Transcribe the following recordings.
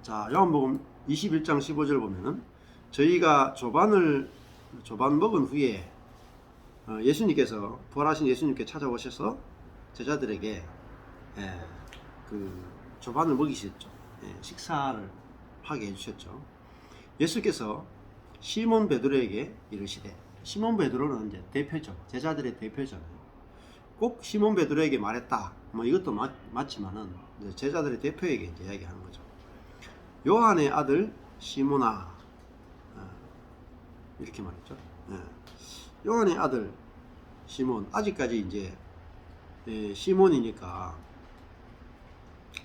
자, 요한복음 21장 15절 보면은 저희가 조반 먹은 후에 예수님께서 부활하신 예수님께 찾아오셔서 제자들에게 그 조반을 먹이셨죠. 식사를 하게 해주셨죠. 예수께서 시몬 베드로에게 이르시되, 시몬 베드로는 이제 대표죠. 제자들의 대표잖아요. 꼭 시몬 베드로에게 말했다. 뭐 이것도 맞지만은 제자들의 대표에게 이제 이야기하는 거죠. 요한의 아들 시몬아, 이렇게 말했죠. 요한의 아들 시몬, 아직까지 이제 시몬이니까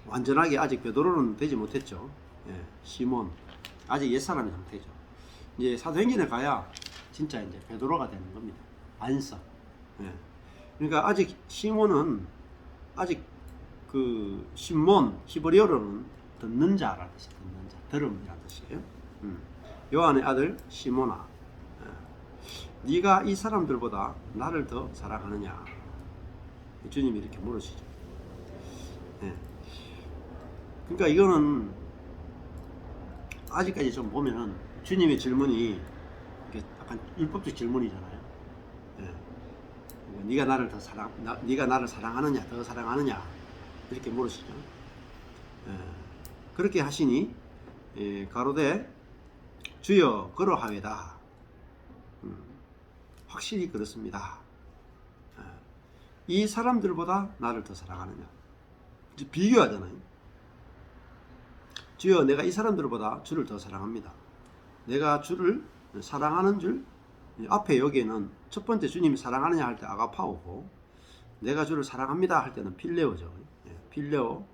완전하게 아직 베드로는 되지 못했죠. 시몬, 아직 옛사람의 상태죠. 이제 사도행전에 가야 진짜 이제 베드로가 되는 겁니다. 안서. 그러니까 아직 시몬은 아직 그 시몬 히브리어로는 듣는 자라는 뜻이, 듣는 자, 들음이라는 뜻이에요. 요한의 아들 시몬아, 네가 이 사람들보다 나를 더 사랑하느냐? 주님이 이렇게 물으시죠. 그러니까 이거는 아직까지 좀 보면은 주님의 질문이 약간 율법적 질문이잖아요. 네가 나를 사랑하느냐, 더 사랑하느냐, 이렇게 물으시죠. 그렇게 하시니 가로되 주여 그러하외다. 확실히 그렇습니다. 이 사람들보다 나를 더 사랑하느냐. 이제 비교하잖아요. 주여, 내가 이 사람들보다 주를 더 사랑합니다. 내가 주를 사랑하는 줄, 앞에 여기에는 첫 번째 주님이 사랑하느냐 할 때 아가파오고, 내가 주를 사랑합니다 할 때는 필레오죠. 필레오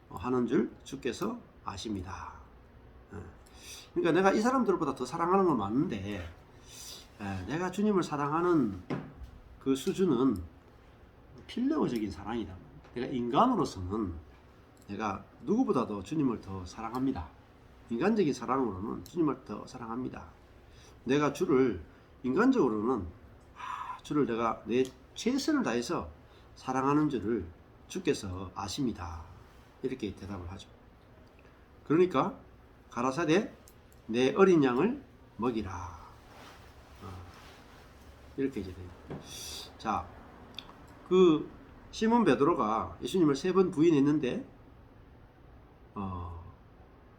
하는 줄 주께서 아십니다. 그러니까 내가 이 사람들보다 더 사랑하는 건 맞는데, 내가 주님을 사랑하는 그 수준은 필레오적인 사랑이다. 내가 인간으로서는 내가 누구보다도 주님을 더 사랑합니다. 인간적인 사랑으로는 주님을 더 사랑합니다. 내가 주를 인간적으로는 주를 내가 내 최선을 다해서 사랑하는 줄을 주께서 아십니다. 이렇게 대답을 하죠. 그러니까 가라사대 내 어린 양을 먹이라. 이렇게 이제 돼요. 자, 그 시몬 베드로가 예수님을 3번 부인했는데,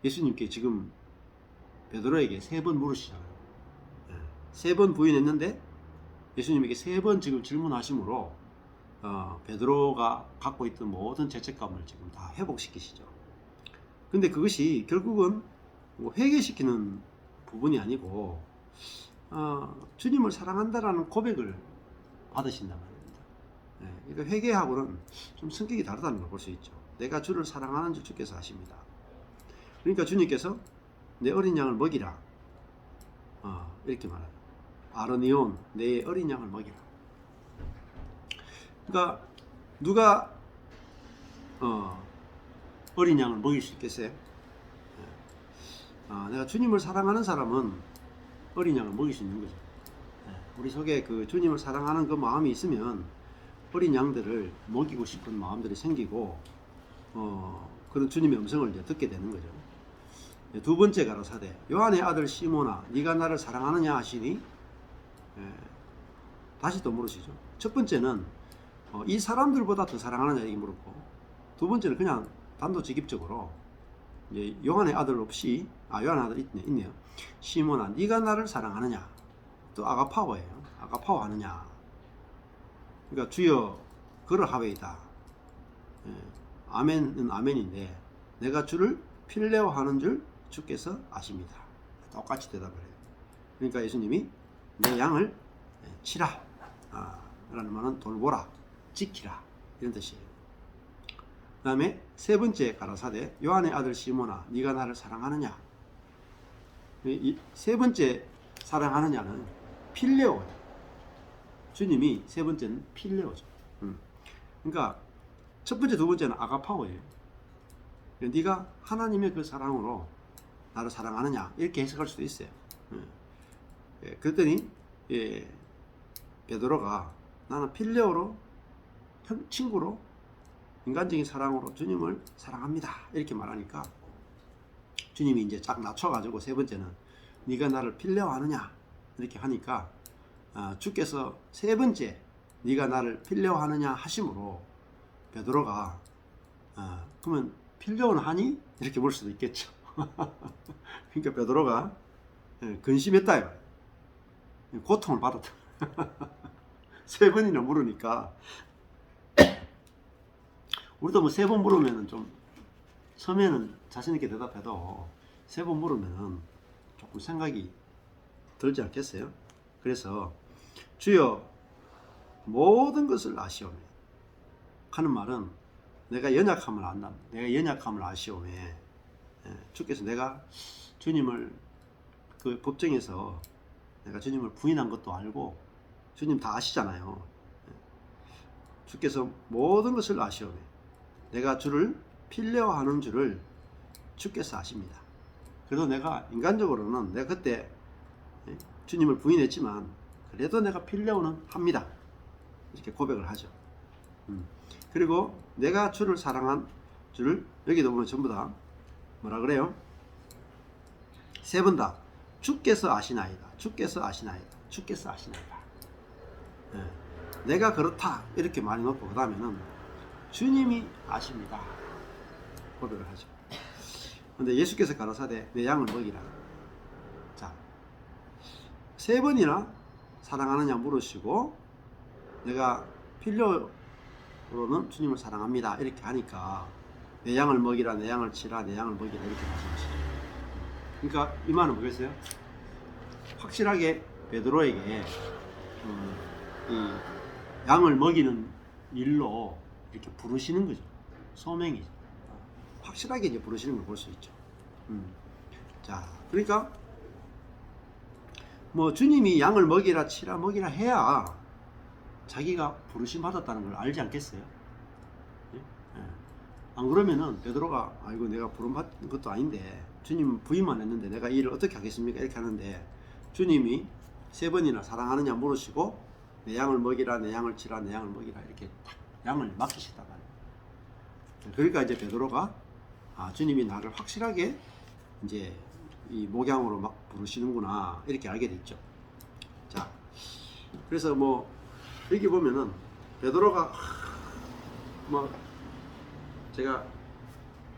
예수님께 지금 베드로에게 3번 물으시잖아요. 3번 부인했는데 예수님에게 3번 지금 질문하심으로 베드로가 갖고 있던 모든 죄책감을 지금 다 회복시키시죠. 근데 그것이 결국은 뭐 회개시키는 부분이 아니고 주님을 사랑한다라는 고백을 받으신단 말입니다. 그러니까 회개하고는 좀 성격이 다르다는 걸 볼 수 있죠. 내가 주를 사랑하는 줄 주께서 아십니다. 그러니까 주님께서 내 어린 양을 먹이라, 이렇게 말해요. 아르니온, 내 어린 양을 먹이라. 그러니까 누가 어린 양을 먹일 수 있겠어요? 내가 주님을 사랑하는 사람은 어린 양을 먹일 수 있는 거죠. 우리 속에 그 주님을 사랑하는 그 마음이 있으면 어린 양들을 먹이고 싶은 마음들이 생기고 그런 주님의 음성을 이제 듣게 되는 거죠. 두 번째 가라사대 요한의 아들 시몬아, 네가 나를 사랑하느냐 하시니, 다시 또 물으시죠. 첫 번째는 이 사람들보다 더 사랑하느냐 이렇게 물었고, 두 번째는 그냥 단도직입적으로 이제 요한의 아들 없이, 요한의 아들 있네요. 시몬아, 네가 나를 사랑하느냐. 또 아가파오예요. 아가파오 하느냐. 그러니까 주여 그러하외이다. 아멘은 아멘인데 내가 주를 필레오 하는 줄 주께서 아십니다. 똑같이 대답을 해요. 그러니까 예수님이 내 양을 치라, 라는 말은 돌보라, 지키라, 이런 뜻이에요. 그 다음에 세 번째 가라사대 요한의 아들 시몬아, 네가 나를 사랑하느냐. 이 세 번째 사랑하느냐는 필레오예요. 주님이 세 번째는 필레오죠. 그러니까 첫 번째, 두 번째는 아가파오예요. 네가 하나님의 그 사랑으로 나를 사랑하느냐, 이렇게 해석할 수도 있어요. 그랬더니 베드로가 나는 필레오로, 친구로, 인간적인 사랑으로 주님을 사랑합니다, 이렇게 말하니까 주님이 이제 쫙 낮춰가지고 세 번째는 네가 나를 필요하느냐 이렇게 하니까 주께서 세 번째 네가 나를 필요하느냐 하심으로 베드로가 그러면 필요는 하니? 이렇게 볼 수도 있겠죠. 그러니까 베드로가 근심했다. 고통을 받았다. 세 번이나 물으니까 우리도 뭐 세 번 물으면 좀 처음에는 자신 있게 대답해도 세 번 물으면 조금 생각이 들지 않겠어요? 그래서 주여 모든 것을 아시오매 하는 말은 내가 연약함을 안다. 내가 연약함을 아시오매. 주께서 내가 주님을 그 법정에서 내가 주님을 부인한 것도 알고 주님 다 아시잖아요. 주께서 모든 것을 아시오매. 내가 주를 필요하는 줄을 주께서 아십니다. 그래도 내가 인간적으로는 내가 그때 주님을 부인했지만 그래도 내가 필요는 합니다. 이렇게 고백을 하죠. 그리고 내가 주를 사랑한 줄을 여기도 보면 전부 다 뭐라 그래요? 세 번 다 주께서 아시나이다. 주께서 아시나이다. 주께서 아시나이다. 내가 그렇다 이렇게 많이 넣고 그 다음에는 주님이 아십니다. 고백을 하죠. 근데 예수께서 가라사대 내 양을 먹이라. 자, 세 번이나 사랑하느냐 물으시고 내가 필요로는 주님을 사랑합니다 이렇게 하니까 내 양을 먹이라, 내 양을 치라, 내 양을 먹이라 이렇게 말씀하시죠. 그러니까 이 말은 뭐겠어요? 확실하게 베드로에게 이 양을 먹이는 일로 이렇게 부르시는 거죠. 소명이죠. 확실하게 이제 부르시는 걸 볼 수 있죠. 자, 그러니까 뭐 주님이 양을 먹이라 치라 먹이라 해야 자기가 부르심 받았다는 걸 알지 않겠어요? 예? 안 그러면은 베드로가 아이고 내가 부름 받은 것도 아닌데 주님 부임만 했는데 내가 이 일을 어떻게 하겠습니까? 이렇게 하는데 주님이 세 번이나 사랑하느냐 물으시고 내 양을 먹이라, 내 양을 치라, 내 양을 먹이라 이렇게 딱 양을 맡기시단 말이에요. 그러니까 이제 베드로가 주님이 나를 확실하게 이제 이 목양으로 막 부르시는구나 이렇게 알게 됐죠. 자, 그래서 뭐 여기 보면은 베드로가 뭐 제가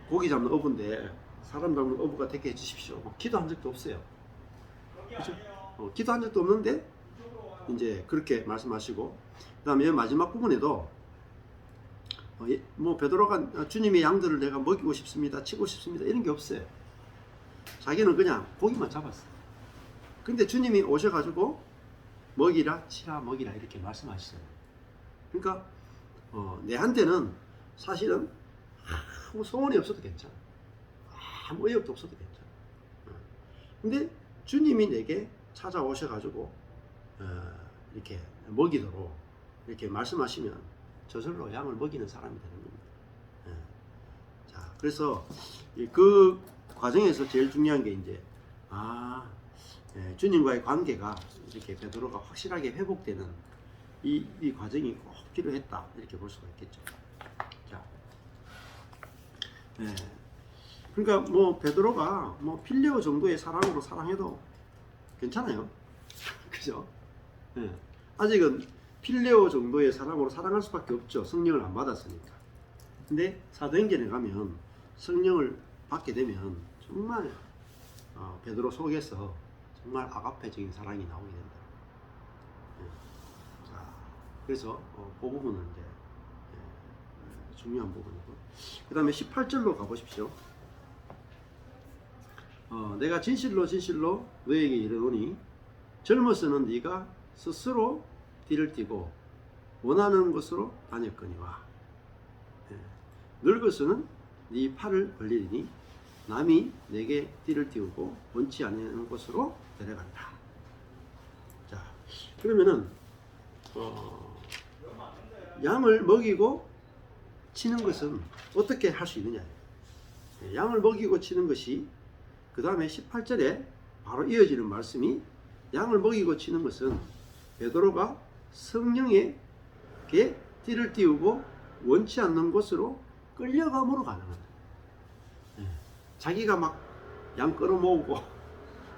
고기 잡는 어부인데 사람 잡는 어부가 되게 해주십시오. 뭐 기도한 적도 없어요. 그렇죠? 기도한 적도 없는데 이제 그렇게 말씀하시고 그다음에 마지막 부분에도 뭐 베드로가 주님의 양들을 내가 먹이고 싶습니다, 치고 싶습니다 이런 게 없어요. 자기는 그냥 고기만 잡았어요. 근데 주님이 오셔가지고 먹이라, 치라, 먹이라 이렇게 말씀하셨어요. 그러니까 내한테는 사실은 아무 소원이 없어도 괜찮아. 아무 의욕도 없어도 괜찮아. 근데 주님이 내게 찾아오셔가지고 이렇게 먹이도록 이렇게 말씀하시면 저절로 양을 먹이는 사람이 되는 겁니다. 자, 그래서 그 과정에서 제일 중요한 게 이제 주님과의 관계가 이렇게 베드로가 확실하게 회복되는 이 과정이 꼭 필요했다 이렇게 볼 수가 있겠죠. 자, 그러니까 뭐 베드로가 뭐 필레오 정도의 사랑으로 사랑해도 괜찮아요. 그죠? 아직은 필레오 정도의 사랑으로 사랑할 수밖에 없죠. 성령을 안 받았으니까. 근데 사도행전에 가면 성령을 받게 되면 정말 베드로 속에서 정말 아가페적인 사랑이 나오게 된다. 자, 그래서 그 부분은 이제 중요한 부분이고, 그 다음에 18절로 가보십시오. 내가 진실로 진실로 너에게 이르노니 젊어서는 네가 스스로 뒤를 띠고 원하는 곳으로 다녔거니와 늙어서는 네 팔을 벌리리니 남이 내게 띠를 띄우고 원치 않는 곳으로 데려간다. 자, 그러면은 양을 먹이고 치는 것은 어떻게 할 수 있느냐? 양을 먹이고 치는 것이 그 다음에 18절에 바로 이어지는 말씀이 양을 먹이고 치는 것은 베드로가 성령에게 띠를 띄우고 원치 않는 곳으로 끌려감으로 가능합니다. 자기가 막 양 끌어모으고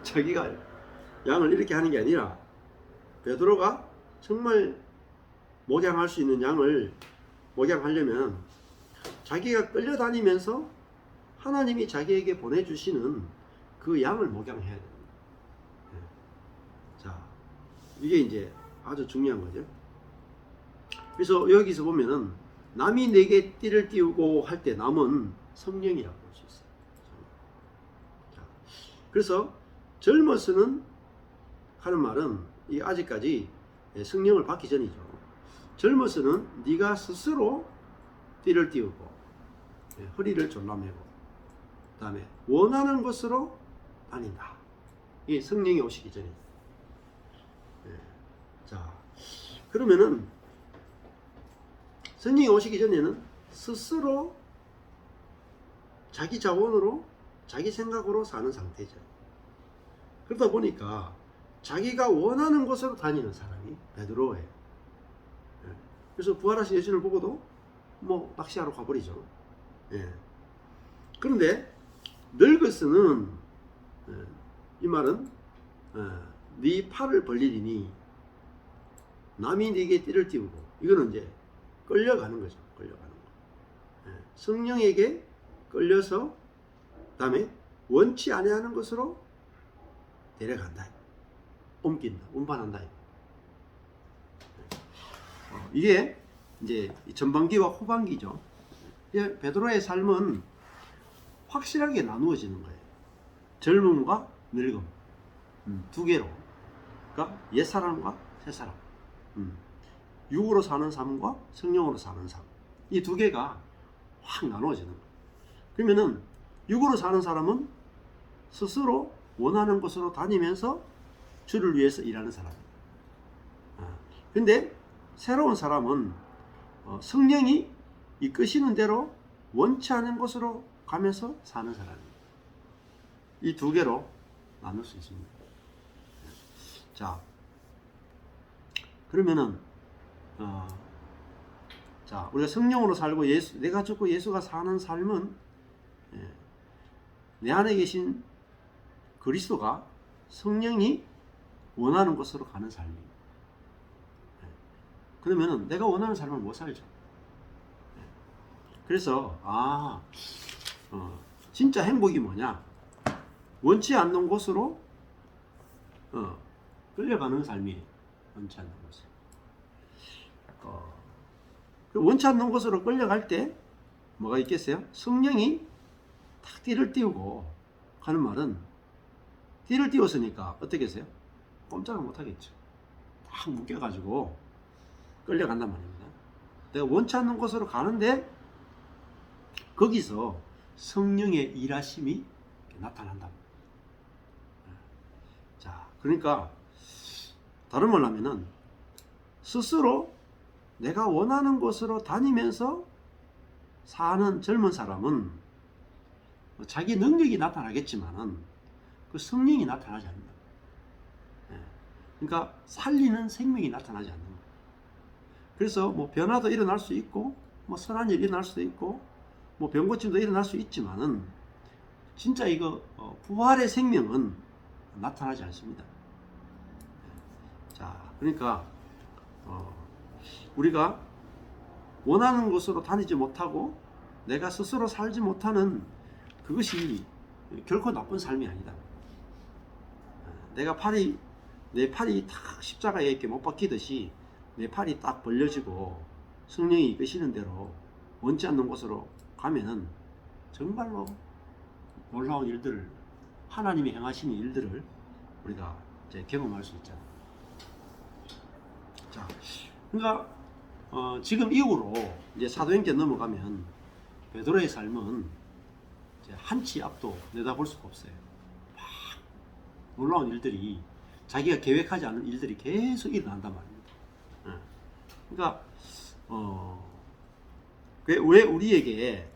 자기가 양을 이렇게 하는 게 아니라 베드로가 정말 목양할 수 있는 양을 목양하려면 자기가 끌려다니면서 하나님이 자기에게 보내주시는 그 양을 목양해야 됩니다. 자, 이게 이제 아주 중요한 거죠. 그래서 여기서 보면은 남이 내게 띠를 띄우고 할 때 남은 성령이라고 볼 수 있어요. 자, 그래서 젊어서는 하는 말은 이 아직까지 성령을 받기 전이죠. 젊어서는 네가 스스로 띠를 띄우고 허리를 졸라매고 그 다음에 원하는 것으로 다닌다. 이게 성령이 오시기 전이에요. 자, 그러면은 성령이 오시기 전에는 스스로 자기 자원으로 자기 생각으로 사는 상태죠. 그러다 보니까 자기가 원하는 곳으로 다니는 사람이 베드로예요. 그래서 부활하신 예수를 보고도 뭐 낚시하러 가버리죠. 그런데 늙어서는 이 말은 네 팔을 벌리리니 남이 네게 띠를 띄우고, 이거는 이제 끌려가는 거죠. 끌려가는 거. 성령에게 끌려서 그다음에 원치 아니하는 것으로 데려간다. 옮긴다. 운반한다. 이게 이제 전반기와 후반기죠. 베드로의 삶은 확실하게 나누어지는 거예요. 젊음과 늙음 두 개로. 그러니까 옛사람과 새사람, 육으로 사는 삶과 성령으로 사는 삶, 이 두 개가 확 나누어지는 거예요. 그러면은 육으로 사는 사람은 스스로 원하는 곳으로 다니면서 주를 위해서 일하는 사람입니다. 근데 새로운 사람은 성령이 이끄시는 대로 원치 않은 곳으로 가면서 사는 사람입니다. 이 두 개로 나눌 수 있습니다. 자, 그러면은 자, 우리가 성령으로 살고 내가 죽고 예수가 사는 삶은 내 안에 계신 그리스도가 성령이 원하는 곳으로 가는 삶입니다. 그러면은 내가 원하는 삶을 못 살죠. 그래서 진짜 행복이 뭐냐? 원치 않는 곳으로 끌려가는 삶이에요. 원치 않는 곳에. 원치 않는 곳으로 끌려갈 때 뭐가 있겠어요? 성령이 탁 띠를 띄우고 가는 말은, 띠를 띄웠으니까 어떻게 했어요? 꼼짝을 못 하겠죠. 딱 묶여가지고 끌려간단 말입니다. 내가 원치 않는 곳으로 가는데 거기서 성령의 일하심이 나타난다. 자, 그러니까 다른 말로 하면은 스스로 내가 원하는 곳으로 다니면서 사는 젊은 사람은 자기 능력이 나타나겠지만은 그 성령이 나타나지 않는다. 그러니까 살리는 생명이 나타나지 않는 거예요. 그래서 뭐 변화도 일어날 수 있고, 뭐 선한 일이 일어날 수도 있고, 뭐 병고침도 일어날 수 있지만은 진짜 이거 부활의 생명은 나타나지 않습니다. 자, 그러니까 우리가 원하는 곳으로 다니지 못하고 내가 스스로 살지 못하는 그것이 결코 나쁜 삶이 아니다. 내 팔이 딱 십자가에 이렇게 못 박히듯이 내 팔이 딱 벌려지고 성령이 이끄시는 대로 원치 않는 곳으로 가면은 정말로 놀라운 일들을, 하나님이 행하시는 일들을 우리가 이제 경험할 수 있잖아요. 자, 그러니까 지금 이후로 이제 사도행전 넘어가면 베드로의 삶은 이제 한치 앞도 내다볼 수가 없어요. 막 놀라운 일들이, 자기가 계획하지 않은 일들이 계속 일어난단 말입니다. 그러니까 왜 우리에게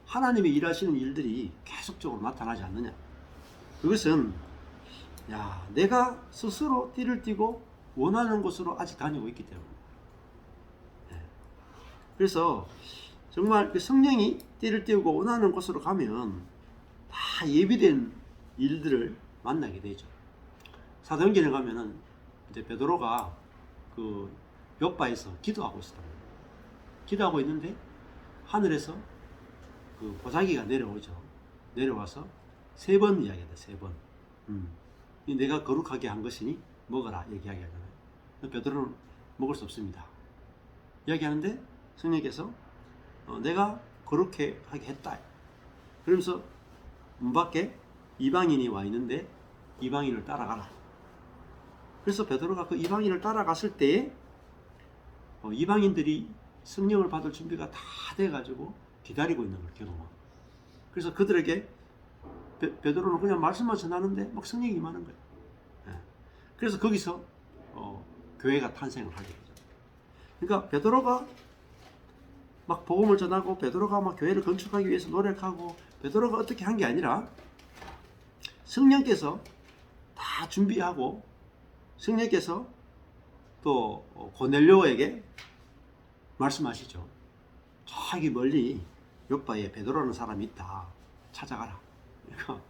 하나님이 일하시는 일들이 계속적으로 나타나지 않느냐? 그것은 내가 스스로 띠를 띠고 원하는 곳으로 아직 다니고 있기 때문에. 그래서 정말 그 성령이 띠를 띄우고 원하는 곳으로 가면 다 예비된 일들을 만나게 되죠. 사도행전에 가면은 이제 베드로가 그 요바에서 기도하고 있었다. 기도하고 있는데 하늘에서 그 보자기가 내려오죠. 내려와서 3번 이야기한다. 3번. 내가 거룩하게 한 것이니 먹어라 얘기하잖아요. 베드로는 먹을 수 없습니다. 이야기하는데 성령께서 내가 거룩하게 했다. 그러면서 문 밖에 이방인이 와 있는데 이방인을 따라가라. 그래서 베드로가 그 이방인을 따라갔을 때에 이방인들이 성령을 받을 준비가 다 돼가지고 기다리고 있는 걸 경험하고, 그래서 그들에게 베드로는 그냥 말씀만 전하는데 막 성령이 임하는 거예요. 그래서 거기서 교회가 탄생을 하게 되죠. 그러니까 베드로가 막 복음을 전하고 베드로가 막 교회를 건축하기 위해서 노력하고 베드로가 어떻게 한 게 아니라 성령께서 다 준비하고 성령께서 또 고넬료에게 말씀하시죠. 저기 멀리 요바에 베드로라는 사람이 있다. 찾아가라. 그러니까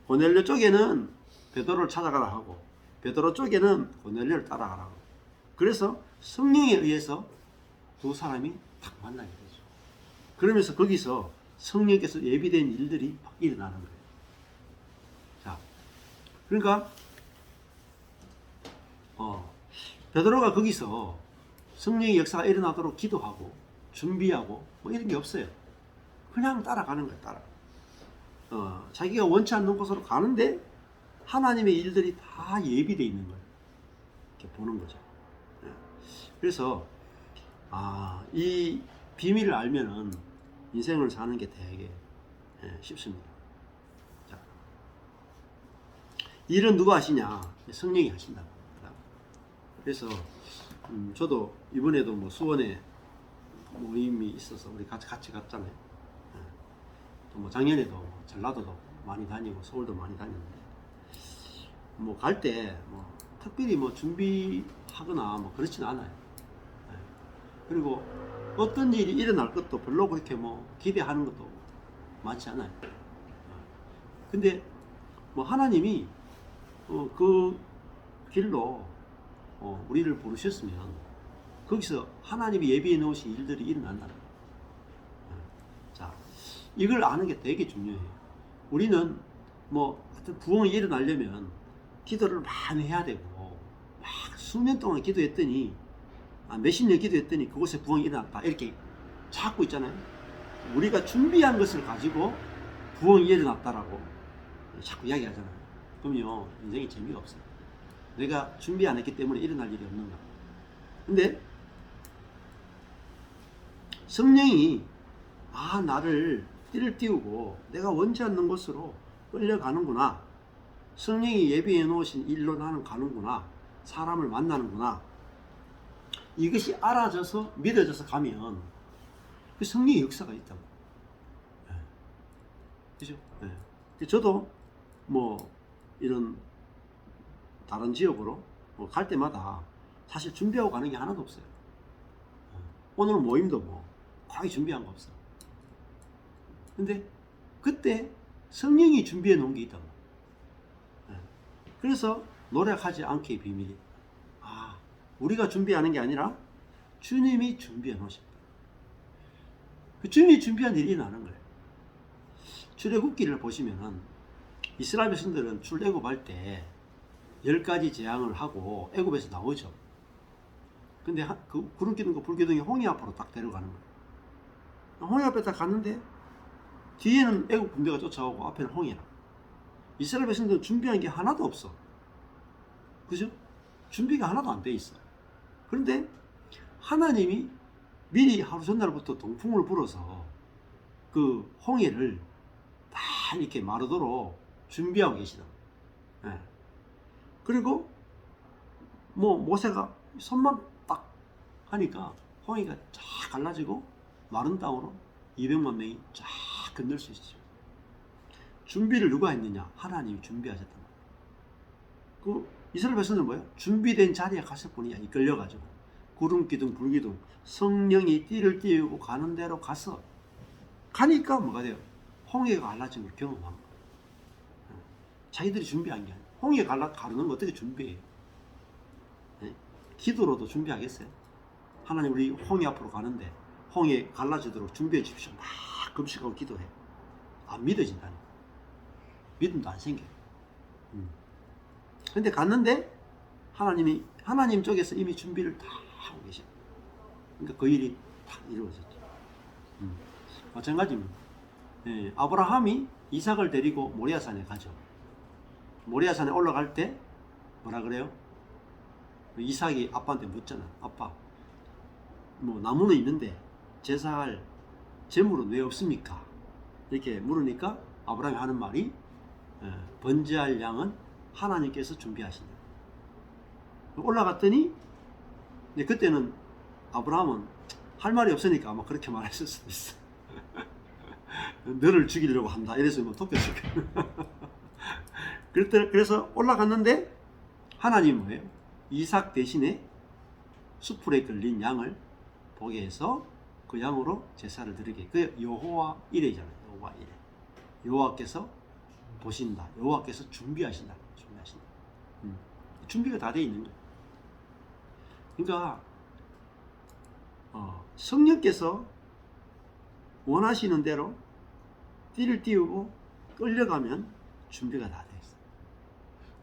고넬료 쪽에는 베드로를 찾아가라 하고 베드로 쪽에는 고넬료를 따라가라 하고, 그래서 성령에 의해서 두 사람이 딱 만나게 되죠. 그러면서 거기서 성령께서 예비된 일들이 막 일어나는 거예요. 자, 그러니까 베드로가 거기서 성령의 역사가 일어나도록 기도하고 준비하고 뭐 이런 게 없어요. 그냥 따라가는 거예요. 자기가 원치 않는 곳으로 가는데 하나님의 일들이 다 예비되어 있는 거예요. 이렇게 보는 거죠. 그래서 이 비밀을 알면은 인생을 사는 게 되게 쉽습니다. 자, 일은 누가 하시냐? 성령이 하신다고. 그래서 저도 이번에도 뭐 수원에 모임이 있어서 우리 같이 갔잖아요. 또 뭐 작년에도 전라도도 많이 다니고 서울도 많이 다녔는데 뭐 갈 때 뭐 특별히 뭐 준비하거나 뭐 그렇진 않아요. 그리고 어떤 일이 일어날 것도 별로 그렇게 뭐 기대하는 것도 많지 않아요. 근데 뭐 하나님이 그 길로 우리를 부르셨으면 거기서 하나님이 예비해 놓으신 일들이 일어난다. 자, 이걸 아는 게 되게 중요해요. 우리는 뭐 하여튼 부흥이 일어나려면 기도를 많이 해야 되고 막 수년 동안 기도했더니 몇십 년 기도했더니 그곳에 부흥이 일어났다 이렇게 찾고 있잖아요. 우리가 준비한 것을 가지고 부흥이 일어났다라고 자꾸 이야기하잖아요. 그럼요 인생이 재미가 없어요. 내가 준비 안 했기 때문에 일어날 일이 없는 거야. 근데 성령이 나를 띠를 띄우고 내가 원치 않는 곳으로 끌려가는구나. 성령이 예비해 놓으신 일로 나는 가는구나. 사람을 만나는구나. 이것이 알아져서 믿어져서 가면 그 성령의 역사가 있다고. 그죠? 저도 뭐 이런 다른 지역으로 뭐 갈 때마다 사실 준비하고 가는 게 하나도 없어요. 오늘 모임도 뭐 거의 준비한 거 없어. 근데 그때 성령이 준비해 놓은 게 있다고. 그래서 노력하지 않게 비밀이. 우리가 준비하는 게 아니라 주님이 준비해 놓으셨다. 그 주님이 준비한 일이 나는 거예요. 출애굽기를 보시면은 이스라엘 백성들은 출애굽할 때 10가지 재앙을 하고 애굽에서 나오죠. 근데 그 구름 기둥과 불 기둥이 홍해 앞으로 딱 데려가는 거예요. 홍해 앞에 딱 갔는데 뒤에는 애굽 군대가 쫓아오고 앞에는 홍해라. 이스라엘 백성들은 준비한 게 하나도 없어. 그죠? 준비가 하나도 안 돼 있어. 그런데 하나님이 미리 하루 전날부터 동풍을 불어서 그 홍해를 다 이렇게 마르도록 준비하고 계시다. 그리고 뭐 모세가 손만 딱 하니까 홍해가 쫙 갈라지고 마른 땅으로 200만 명이 쫙 건널 수 있죠. 준비를 누가 했느냐? 하나님이 준비하셨단 말이에요. 그 이스라엘 백성은 뭐예요? 준비된 자리에 갔을 뿐이야. 이끌려가지고 구름 기둥 불 기둥 성령이 띠를 띄우고 가는 대로 가서 가니까 뭐가 돼요? 홍해가 갈라진 걸 경험한 거예요. 자기들이 준비한 게 아니에요. 홍해 가르는 거 어떻게 준비해요? 네? 기도로도 준비하겠어요? 하나님 우리 홍해 앞으로 가는데 홍해 갈라지도록 준비해 주십시오. 막 금식하고 기도해. 안 믿어진다니. 믿음도 안 생겨요. 근데 갔는데 하나님 쪽에서 이미 준비를 다 하고 계셔요. 그러니까 그 일이 딱 이루어졌죠. 마찬가지입니다. 예, 아브라함이 이삭을 데리고 모리아산에 가죠. 모리아산에 올라갈 때 뭐라 그래요? 이삭이 아빠한테 묻잖아. 아빠, 뭐 나무는 있는데 제사할 제물은 왜 없습니까? 이렇게 물으니까 아브라함이 하는 말이 번제할 양은 하나님께서 준비하신다. 올라갔더니 그때는 아브라함은 할 말이 없으니까 아마 그렇게 말했을 수도 있어. 너를 죽이려고 한다. 이래서 뭐 돕겼을 거야. 그래서 올라갔는데 하나님 뭐예요? 이삭 대신에 수풀에 걸린 양을 보게 해서 그 양으로 제사를 드리게. 그 여호와 이레잖아요. 여호와 이레. 여호와께서 보신다. 여호와께서 준비하신다. 준비가 다 돼 있는 거예요. 그러니까 성령께서 원하시는 대로 띠를 띄우고 끌려가면 준비가 다 돼 있어요.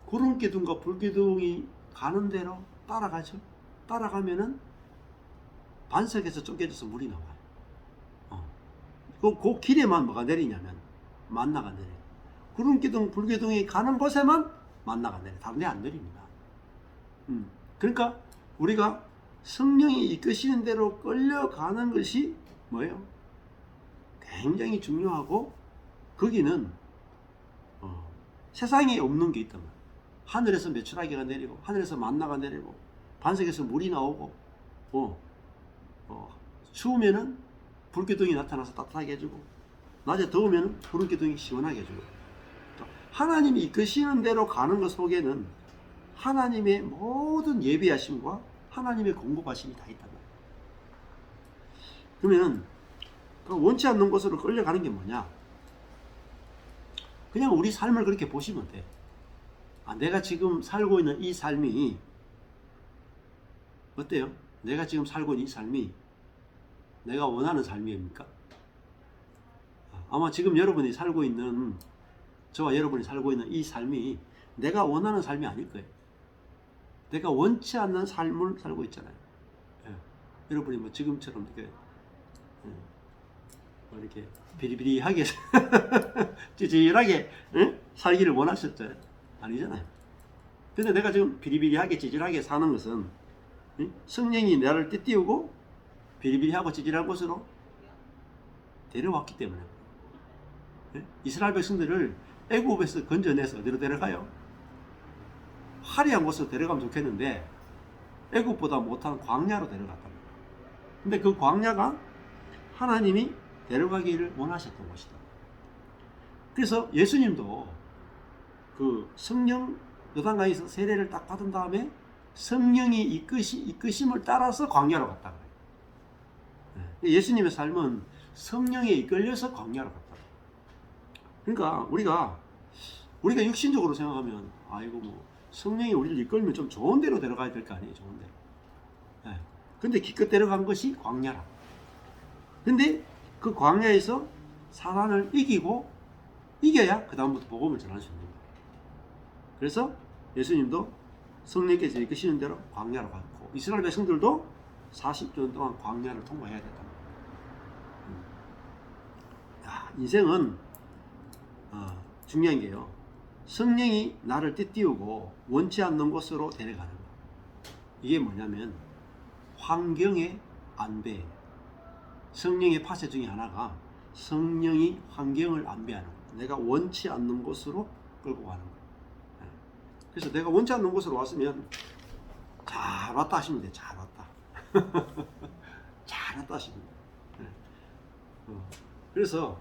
구름기둥과 불기둥이 가는 대로 따라가죠. 따라가면은 반석에서 쫓겨져서 물이 나와요. 그 길에만 뭐가 내리냐면 만나가 내려요. 구름기둥, 불기둥이 가는 곳에만 만나가 내려요. 다른 데 안 내립니다. 그러니까 우리가 성령이 이끄시는 대로 끌려가는 것이 뭐예요? 굉장히 중요하고 거기는 세상에 없는 게 있단 말이에요. 하늘에서 메추라기가 내리고 하늘에서 만나가 내리고 반석에서 물이 나오고 추우면은 불기둥이 나타나서 따뜻하게 해주고 낮에 더우면 불기둥이 시원하게 해주고 하나님이 이끄시는 대로 가는 것 속에는 하나님의 모든 예비하심과 하나님의 공급하심이 다 있단 말이에요. 그러면 원치 않는 곳으로 끌려가는 게 뭐냐? 그냥 우리 삶을 그렇게 보시면 돼. 내가 지금 살고 있는 이 삶이 어때요? 내가 지금 살고 있는 이 삶이 내가 원하는 삶입니까? 아마 지금 여러분이 살고 있는 저와 여러분이 살고 있는 이 삶이 내가 원하는 삶이 아닐 거예요. 내가 원치 않는 삶을 살고 있잖아요. 여러분이 뭐 지금처럼 이렇게 비리비리하게 찌질하게 살기를 원하셨죠? 아니잖아요. 근데 내가 지금 비리비리하게 찌질하게 사는 것은 성령이 나를 떼띄우고 비리비리하고 찌질한 곳으로 데려왔기 때문에. 이스라엘 백성들을 애굽에서 건져내서 어디로 데려가요? 화려한 곳으로 데려가면 좋겠는데 애굽보다 못한 광야로 데려갔단 말이에요. 근데 그 광야가 하나님이 데려가기를 원하셨던 곳이다. 그래서 예수님도 그 성령 요단강에서 세례를 딱 받은 다음에 성령이 이끄심을 따라서 광야로 갔다 그래요. 예수님의 삶은 성령에 이끌려서 광야로 갔다. 그러니까 우리가 육신적으로 생각하면 아이고 뭐 성령이 우리를 이끌면 좀 좋은 데로 데려가야 될 거 아니에요. 좋은 데로. 근데 기껏 데려간 것이 광야라. 근데 그 광야에서 사단을 이겨야 그 다음부터 복음을 전할 수 있는 거예요. 그래서 예수님도 성령께서 이끄시는 대로 광야로 갔고 이스라엘 백성들도 40년 동안 광야를 통과해야 됐단 말이에요. 인생은 중요한 게요. 성령이 나를 떼띄우고 원치 않는 곳으로 데려가는 거. 이게 뭐냐면 환경의 안배. 성령의 파세 중에 하나가 성령이 환경을 안배하는 거. 내가 원치 않는 곳으로 끌고 가는 거. 그래서 내가 원치 않는 곳으로 왔으면 잘 왔다 하시면 돼. 잘 왔다. 잘 왔다 하시면 돼. 그래서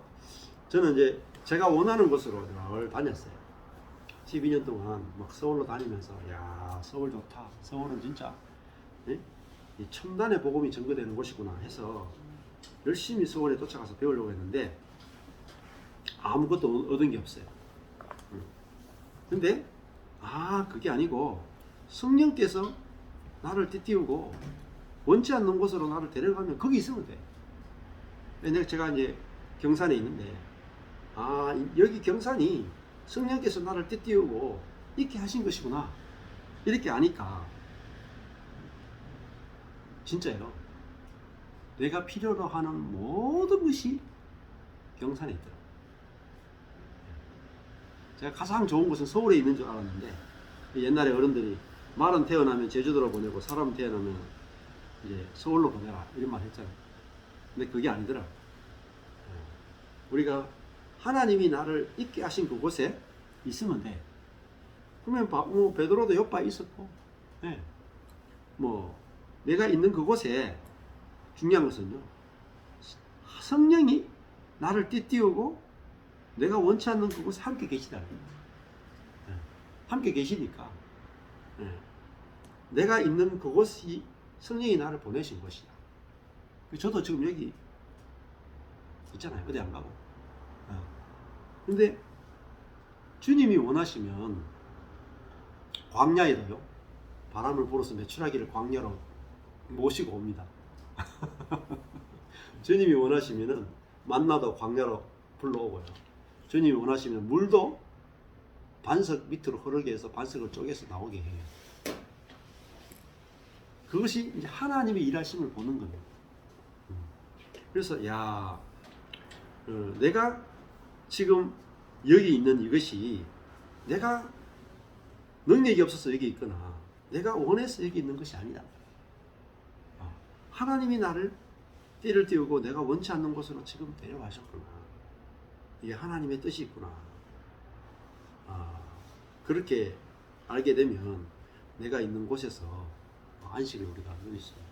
저는 이제 제가 원하는 곳으로 늘 다녔어요. 12년 동안 막 서울로 다니면서 야 서울 좋다. 서울은 진짜 이 첨단의 복음이 전거되는 곳이구나 해서 열심히 서울에 쫓아가서 배우려고 했는데 아무것도 얻은 게 없어요. 근데 그게 아니고 성령께서 나를 띄우고 원치 않는 곳으로 나를 데려가면 거기 있으면 돼. 왜냐면 제가 이제 경산에 있는데 여기 경산이 성령께서 나를 띄우고 있게 하신 것이구나 이렇게 아니까 진짜요. 내가 필요로 하는 모든 것이 경산에 있더라고요. 제가 가장 좋은 곳은 서울에 있는 줄 알았는데 옛날에 어른들이 말은 태어나면 제주도로 보내고 사람 태어나면 이제 서울로 보내라 이런 말 했잖아요. 근데 그게 아니더라. 우리가 하나님이 나를 있게 하신 그곳에 있으면 돼. 그러면 뭐 베드로도 요바에 있었고, 네. 뭐 내가 있는 그곳에 중요한 것은요, 성령이 나를 띄우고 내가 원치 않는 그곳에 함께 계시다는 거예요. 네. 함께 계시니까 내가 있는 그곳이 성령이 나를 보내신 것이다. 저도 지금 여기 있잖아요. 어디 안 가고. 근데 주님이 원하시면 광야에도요, 바람을 불어서 메추라기를 광야로 모시고 옵니다. 주님이 원하시면은 만나도 광야로 불러오고요. 주님이 원하시면 물도 반석 밑으로 흐르게 해서 반석을 쪼개서 나오게 해요. 그것이 이제 하나님의 일하심을 보는 겁니다. 그래서 내가 지금 여기 있는 이것이 내가 능력이 없어서 여기 있거나 내가 원해서 여기 있는 것이 아니다. 하나님이 나를 띠를 띄우고 내가 원치 않는 곳으로 지금 데려가셨구나. 이게 하나님의 뜻이 있구나. 그렇게 알게 되면 내가 있는 곳에서 안식을 우리가 누릴 수 있습니다.